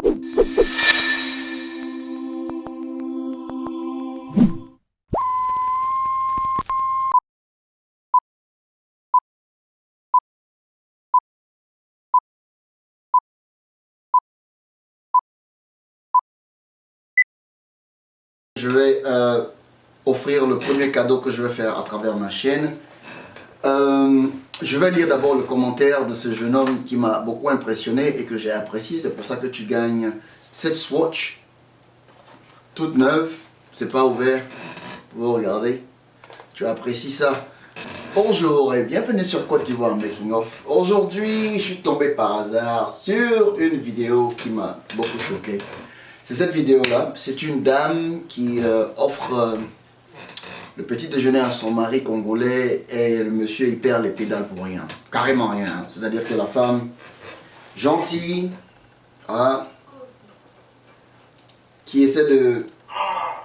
Je vais offrir le premier cadeau que je vais faire à travers ma chaîne. Je vais lire d'abord le commentaire de ce jeune homme qui m'a beaucoup impressionné et que j'ai apprécié. C'est pour ça que tu gagnes cette Swatch toute neuve. C'est pas ouvert. Vous regardez. Tu apprécies ça. Bonjour et bienvenue sur Côte d'Ivoire Making of. Aujourd'hui, je suis tombé par hasard sur une vidéo qui m'a beaucoup choqué. C'est cette vidéo-là. C'est une dame qui offre le petit déjeuner à son mari congolais et le monsieur il perd les pédales pour rien. Carrément rien. C'est-à-dire que la femme gentille, voilà, qui essaie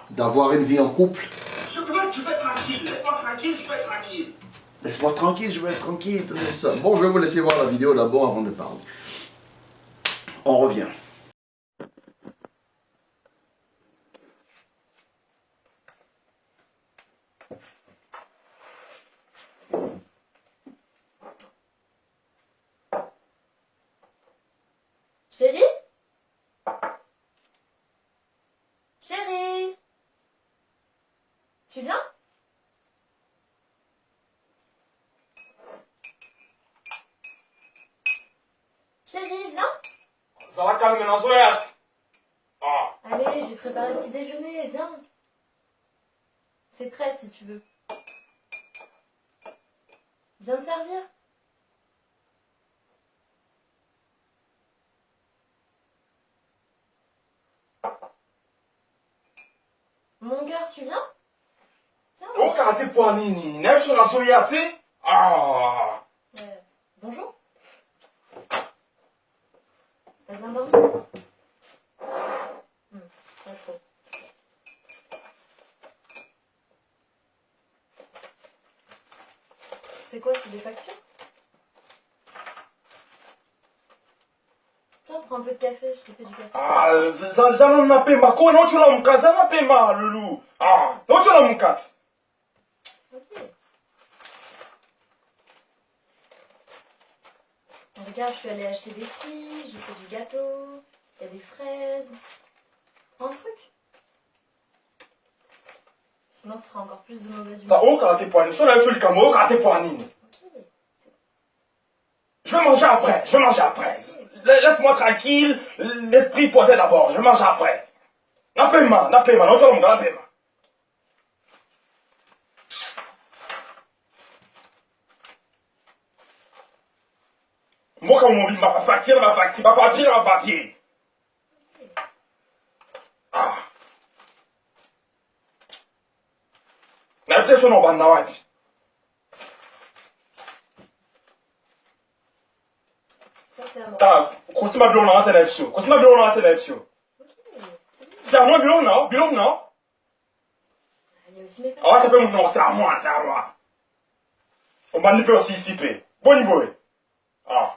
d'avoir une vie en couple. Je veux que tu vas être tranquille. Laisse-moi tranquille, je vais être tranquille. Laisse-moi tranquille, je vais être tranquille. Ça. Bon, je vais vous laisser voir la vidéo d'abord avant de parler. On revient. Chérie? Chérie? Tu viens? Chérie, viens? Ça va calmer dans Zoyat. Ah. Allez, j'ai préparé le petit déjeuner, viens. C'est prêt si tu veux. Viens te servir. Mon cœur, tu viens? Viens. Oh, karaté poanini. N'est-ce sur la Zoyat? Ah. Bonjour. T'as bien dormi? Pas trop. C'est quoi, c'est des factures? Tiens, prends un peu de café, je te fais du café. Ah, ça n'a pas ma quoi, non, tu l'as mon cat, ça n'a pas ma, loulou. Ah, non, tu l'as mon cat. Ok. Regarde, je suis allée acheter des fruits, j'ai fait du gâteau, il y a des fraises. Un truc. Sinon, ce sera encore plus de mauvaise humeur. Oh, karaté poanini. Sur la feuille camo, karaté poanini. Ok. Je vais manger après, je vais manger après. Laisse-moi tranquille, l'esprit posé d'abord, je mange après. N'a pas ma, non, tu l'as mon gars, n'a pas ma. Moi, quand mon vie m'a facture, ma partir. Ah. N'a pas son nom, Banawadi. Ça, c'est à moi. Ah, qu'on se m'a blonde en télévision. Qu'on se m'a blonde en télévision. Ok, c'est bien. C'est à moi, blonde, non? Il y a aussi mes Ah, parents. ça peut mon nom, c'est à moi. On m'a nippé aussi ici, pe. Bon, boy. Ah.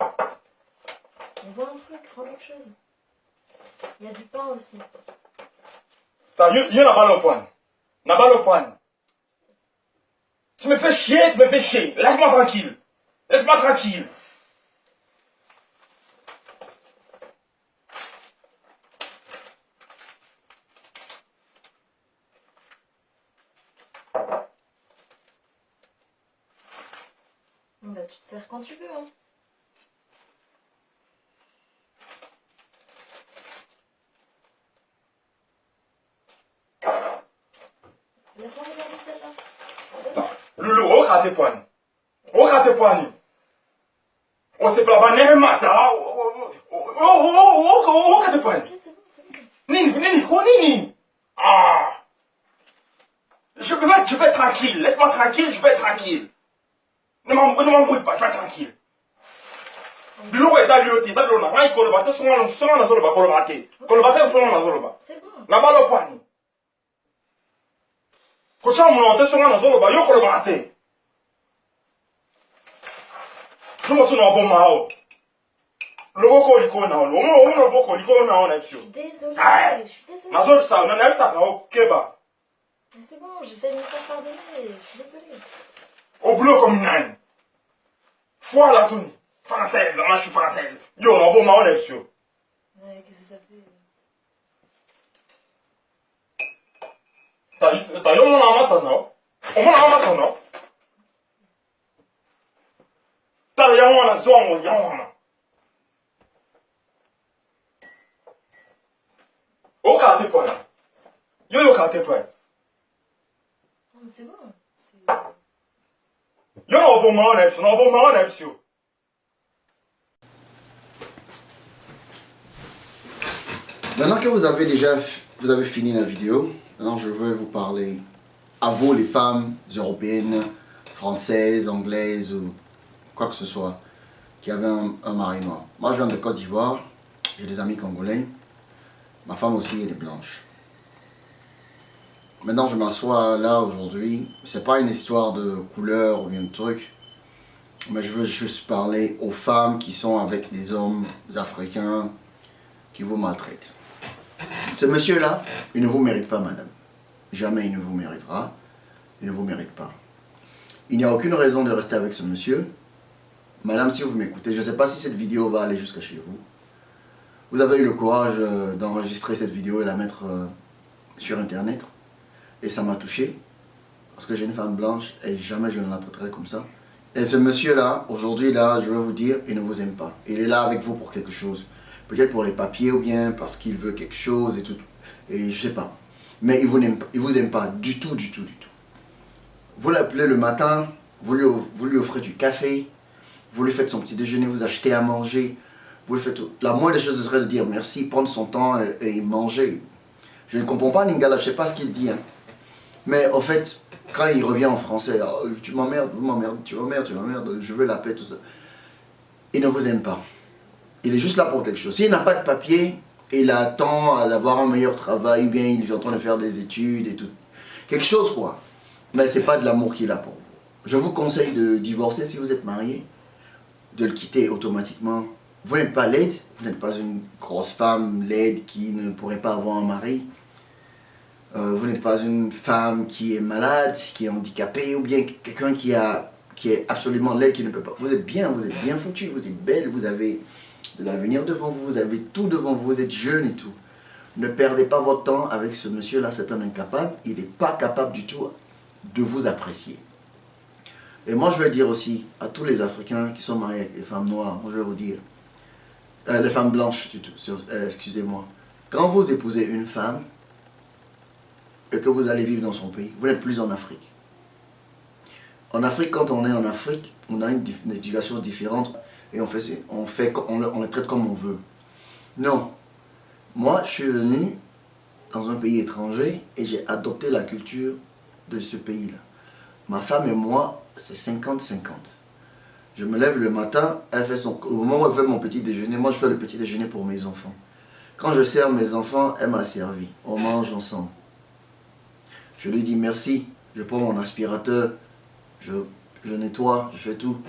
Mais vois un truc, prends quelque chose. Il y a du pain aussi. Il y a la balle au poing. La balle au poing. Tu me fais chier. Laisse-moi tranquille. Bon, bah, tu te sers quand tu veux, hein. Laisse-moi regarder celle-là. Loulou, au kate poing. On s'est pas banné, mata. Oh, kate poing. Ok, c'est bon. Nini. Ah. Je vais être tranquille. Laisse-moi tranquille, je vais être tranquille. Ne m'embrouille pas, je vais être tranquille. Biloko etalioti, ça bilona, ngai kolobate, songa na zoloba kolobate. Kolobate songa na zoloba. C'est bon. Na balo pani. Kocha munonte songa na zoloba, yo kolobate. Numo suna bomao. Loko liko na ono. Ono boko liko na ono Je suis epsio. désolée. Ah. Je suis désolée. Nazo sa, na sa ka okeba. Mais c'est bon, j'essaie de me faire pardonner. Je suis désolée. Au boulot comme nani. Foi la tuni. Française, moi je suis française. Yo, on bon ma ono epsio. Ouais, qu'est-ce que ça fait? Ta yo mona masa no. O mona masa no. Ta ya mona zongo ya mona. O ka te poya. Yo ka te poya. Non, mais c'est bon. Yo no bon ma ono epsio, no bon ma ono epsio. Maintenant que vous avez fini la vidéo, maintenant je vais vous parler à vous les femmes européennes, françaises, anglaises ou quoi que ce soit qui avaient un mari noir. Moi je viens de Côte d'Ivoire, j'ai des amis congolais, ma femme aussi elle est blanche. Maintenant je m'assois là aujourd'hui, c'est pas une histoire de couleur ou bien de truc, mais je veux juste parler aux femmes qui sont avec des hommes africains qui vous maltraitent. Ce monsieur-là, il ne vous mérite pas, madame. Jamais il ne vous méritera. Il ne vous mérite pas. Il n'y a aucune raison de rester avec ce monsieur. Madame, si vous m'écoutez, je ne sais pas si cette vidéo va aller jusqu'à chez vous. Vous avez eu le courage d'enregistrer cette vidéo et la mettre sur Internet. Et ça m'a touché. Parce que j'ai une femme blanche et jamais je ne la traiterai comme ça. Et ce monsieur-là, aujourd'hui, là, je vais vous dire, il ne vous aime pas. Il est là avec vous pour quelque chose. Peut-être pour les papiers ou bien parce qu'il veut quelque chose et tout. Et je sais pas. Mais il vous aime pas du tout, du tout, du tout. Vous l'appelez le matin, vous lui offrez du café, vous lui faites son petit déjeuner, vous achetez à manger. Vous lui faites tout. La moindre des choses serait de dire merci, prendre son temps et manger. Je ne comprends pas Lingala, je sais pas ce qu'il dit. Hein. Mais en fait, quand il revient en français, oh, tu m'emmerdes, tu m'emmerdes, je veux la paix, tout ça. Il ne vous aime pas. Il est juste là pour quelque chose. S'il n'a pas de papier, il attend d'avoir un meilleur travail, ou bien il est en train de faire des études et tout. Quelque chose quoi. Mais c'est pas de l'amour qu'il a pour vous. Je vous conseille de divorcer si vous êtes marié, de le quitter automatiquement. Vous n'êtes pas laide, vous n'êtes pas une grosse femme laide qui ne pourrait pas avoir un mari. Vous n'êtes pas une femme qui est malade, qui est handicapée, ou bien quelqu'un qui est absolument laide, qui ne peut pas. Vous êtes bien foutu, vous êtes belle, vous avez de l'avenir devant vous, vous avez tout devant vous, vous êtes jeune et tout. Ne perdez pas votre temps avec ce monsieur-là, c'est un incapable, il n'est pas capable du tout de vous apprécier. Et moi je vais dire aussi à tous les Africains qui sont mariés avec des femmes noires, moi je vais vous dire, les femmes blanches, excusez-moi, quand vous épousez une femme et que vous allez vivre dans son pays, vous n'êtes plus en Afrique. En Afrique, quand on est en Afrique, on a une éducation différente et on les traite comme on veut. Non. Moi, je suis venu dans un pays étranger et j'ai adopté la culture de ce pays-là. Ma femme et moi, c'est 50-50. Je me lève le matin, au moment où elle fait mon petit déjeuner, moi je fais le petit déjeuner pour mes enfants. Quand je sers mes enfants, elle m'a servi. On mange ensemble. Je lui dis merci, je prends mon aspirateur, je nettoie, je fais tout.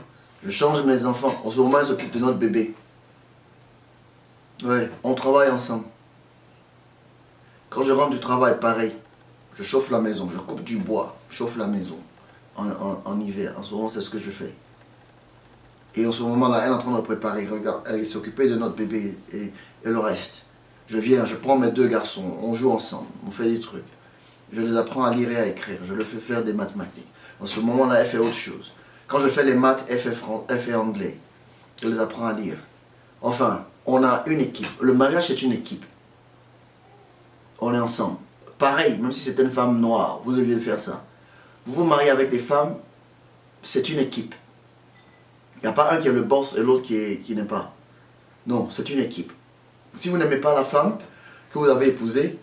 Je change mes enfants. En ce moment, elle s'occupe de notre bébé. Ouais, on travaille ensemble. Quand je rentre du travail, pareil. Je chauffe la maison, je coupe du bois, je chauffe la maison. En hiver, en ce moment, c'est ce que je fais. Et en ce moment-là, elle est en train de préparer. Regarde, elle s'occupe de notre bébé et le reste. Je viens, je prends mes deux garçons, on joue ensemble, on fait des trucs. Je les apprends à lire et à écrire, je leur fais faire des mathématiques. En ce moment-là, elle fait autre chose. Quand je fais les maths, elle fait anglais. Je les apprends à lire. Enfin, on a une équipe. Le mariage, c'est une équipe. On est ensemble. Pareil, même si c'est une femme noire, vous deviez faire ça. Vous vous mariez avec des femmes, c'est une équipe. Il n'y a pas un qui est le boss et l'autre qui n'est pas. Non, c'est une équipe. Si vous n'aimez pas la femme que vous avez épousée,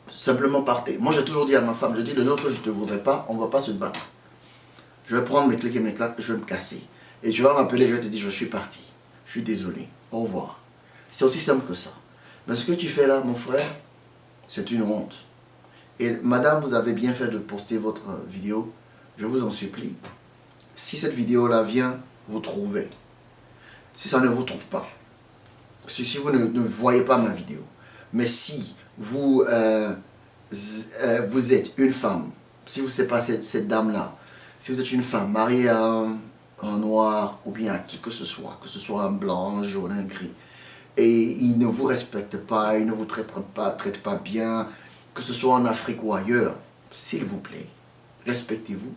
simplement partez. Moi, j'ai toujours dit à ma femme, je dis le jour que je ne te voudrais pas, on ne va pas se battre. Je vais prendre mes clics et mes claques, je vais me casser. Et tu vas m'appeler, je vais te dire, je suis parti. Je suis désolé. Au revoir. C'est aussi simple que ça. Mais ce que tu fais là, mon frère, c'est une honte. Et madame, vous avez bien fait de poster votre vidéo. Je vous en supplie. Si cette vidéo-là vient vous trouver, si ça ne vous trouve pas, si vous ne voyez pas ma vidéo, mais si vous, vous êtes une femme, si vous ne savez pas cette dame-là, si vous êtes une femme mariée à un noir ou bien à qui que ce soit un blanc, un jaune, un gris, et il ne vous respecte pas, il ne vous traite pas bien, que ce soit en Afrique ou ailleurs, s'il vous plaît, respectez-vous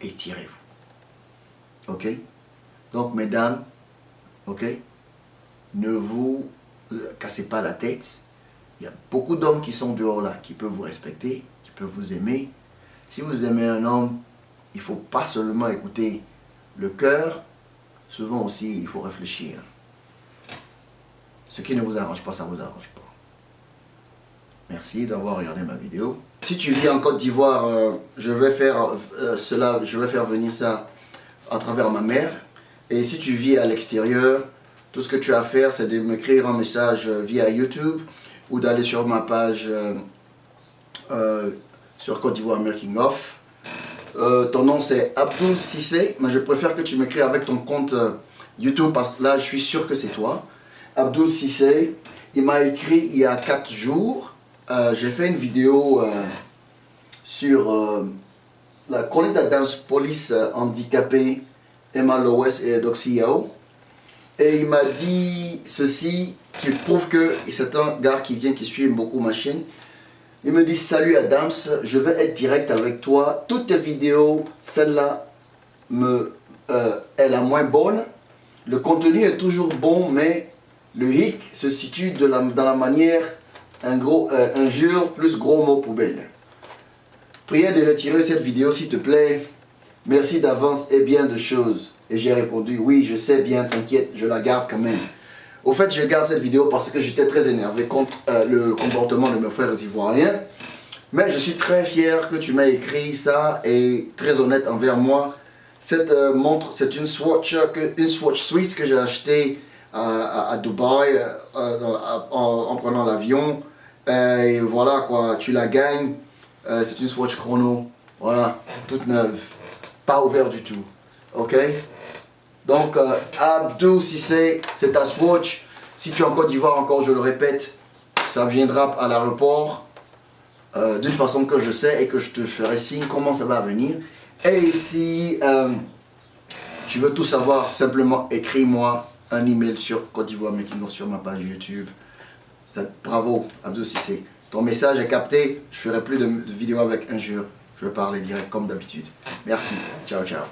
et tirez-vous. Ok? Donc, mesdames, ok? Ne vous cassez pas la tête. Il y a beaucoup d'hommes qui sont dehors là, qui peuvent vous respecter, qui peuvent vous aimer. Si vous aimez un homme, il ne faut pas seulement écouter le cœur, souvent aussi il faut réfléchir. Ce qui ne vous arrange pas, ça ne vous arrange pas. Merci d'avoir regardé ma vidéo. Si tu vis en Côte d'Ivoire, je vais faire venir ça à travers ma mère. Et si tu vis à l'extérieur, tout ce que tu as à faire, c'est de m'écrire un message via YouTube ou d'aller sur ma page sur Côte d'Ivoire Making of. Ton nom c'est Abdoul Cissé, mais je préfère que tu m'écris avec ton compte YouTube parce que là je suis sûr que c'est toi. Abdoul Cissé, il m'a écrit il y a 4 jours. J'ai fait une vidéo sur la chronique d'Adams Police handicapée, Emma Lowes et Doxy Yao. Et il m'a dit ceci, qui prouve que c'est un gars qui suit beaucoup ma chaîne. Il me dit: salut Adams, je vais être direct avec toi. Toutes tes vidéos, celle-là est la moins bonne. Le contenu est toujours bon, mais le hic se situe dans la manière injure plus gros mots poubelle. Prière de retirer cette vidéo s'il te plaît. Merci d'avance et bien de choses. Et j'ai répondu: oui, je sais bien, t'inquiète, je la garde quand même. Au fait, je garde cette vidéo parce que j'étais très énervé contre le comportement de mes frères ivoiriens. Mais je suis très fier que tu m'aies écrit ça et très honnête envers moi. Cette montre, c'est une Swatch suisse que j'ai achetée à Dubaï en prenant l'avion. Et voilà quoi, tu la gagnes. C'est une Swatch chrono. Voilà, toute neuve. Pas ouverte du tout. Ok? Donc, Abdou Cissé, c'est ta Swatch. Si tu es en Côte d'Ivoire, encore je le répète, ça viendra à l'aéroport d'une façon que je sais et que je te ferai signe comment ça va venir. Et si tu veux tout savoir, simplement écris-moi un email sur Côte d'Ivoire Making of sur ma page YouTube. Bravo, Abdou Cissé. Ton message est capté. Je ferai plus de vidéos avec injures. Je vais parler direct comme d'habitude. Merci. Ciao, ciao.